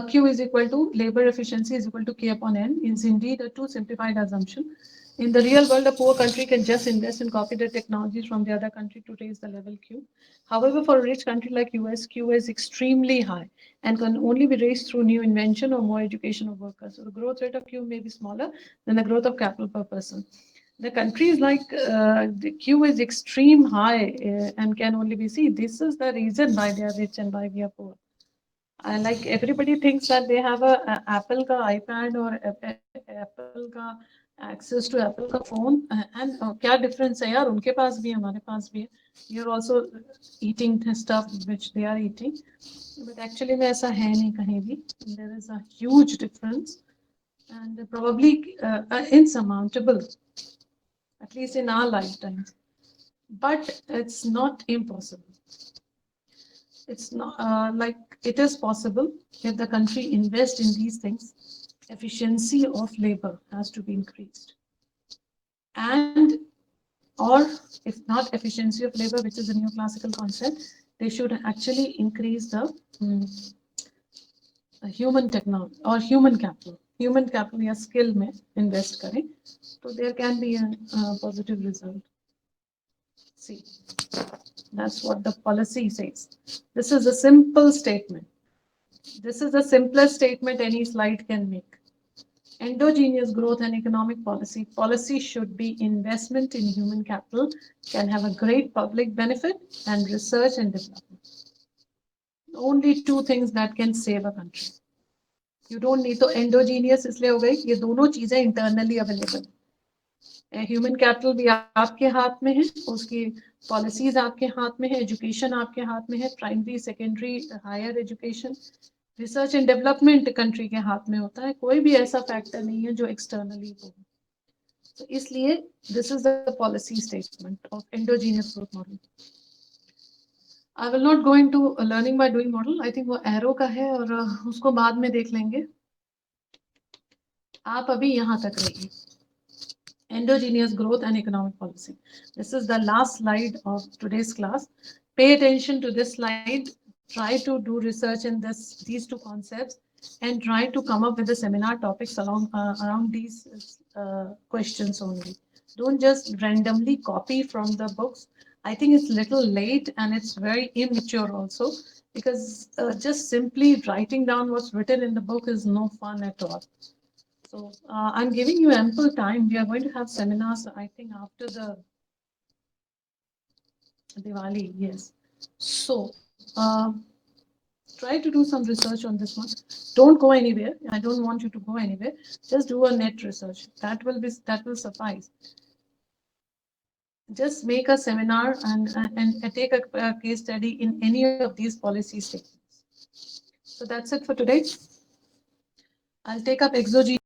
Q is equal to labor efficiency is equal to K upon N is indeed a too simplified assumption. In the real world, a poor country can just invest and copy the technologies from the other country to raise the level Q. However, for a rich country like US, Q is extremely high and can only be raised through new invention or more education of workers. So the growth rate of Q may be smaller than the growth of capital per person. The countries like the Q is extreme high and can only be seen. This is the reason why they are rich and why we are poor. Like everybody thinks that they have a Apple का iPad or Apple का access to Apple का phone and क्या difference है यार उनके पास भी है हमारे पास भी है you're also eating the stuff which they are eating but actually में ऐसा है नहीं कहीं भी there is a huge difference and probably insurmountable at least in our lifetime but it's not impossible. It's not like it is possible if the country invests in these things. Efficiency of labor has to be increased, and or if not efficiency of labor, which is a neoclassical concept, they should actually increase the human technology or human capital. Human capital या skill में invest करें, so there can be a positive result. See. That's what the policy says. This is a simple statement. This is the simplest statement any slide can make. Endogenous growth and economic policy. Policy should be investment in human capital, can have a great public benefit, and research and development. Only two things that can save a country. You don't need to endogenous इसलिए हो गई ये दोनों चीजें internally available. Human capital भी आपके हाथ में है उसकी पॉलिसीज आपके हाथ में है एजुकेशन आपके हाथ में है primary secondary higher education research and development country के हाथ में होता है कोई भी ऐसा फैक्टर नहीं है जो एक्सटर्नली हो तो इसलिए this is the policy statement of endogenous growth model I will not go into learning by doing model I think वो एरो का है और उसको बाद में देख लेंगे आप अभी यहाँ तक रहिए endogenous growth and economic policy. This is the last slide of today's class. Pay attention to this slide. Try to do research in these two concepts and try to come up with the seminar topics around these questions only. Don't just randomly copy from the books. I think it's a little late and it's very immature also because just simply writing down what's written in the book is no fun at all. So I'm giving you ample time. We are going to have seminars, I think, after the Diwali, yes. So try to do some research on this one. Don't go anywhere. I don't want you to go anywhere. Just do a net research. That will suffice. just make a seminar and take a case study in any of these policy statements. So that's it for today. I'll take up exogenous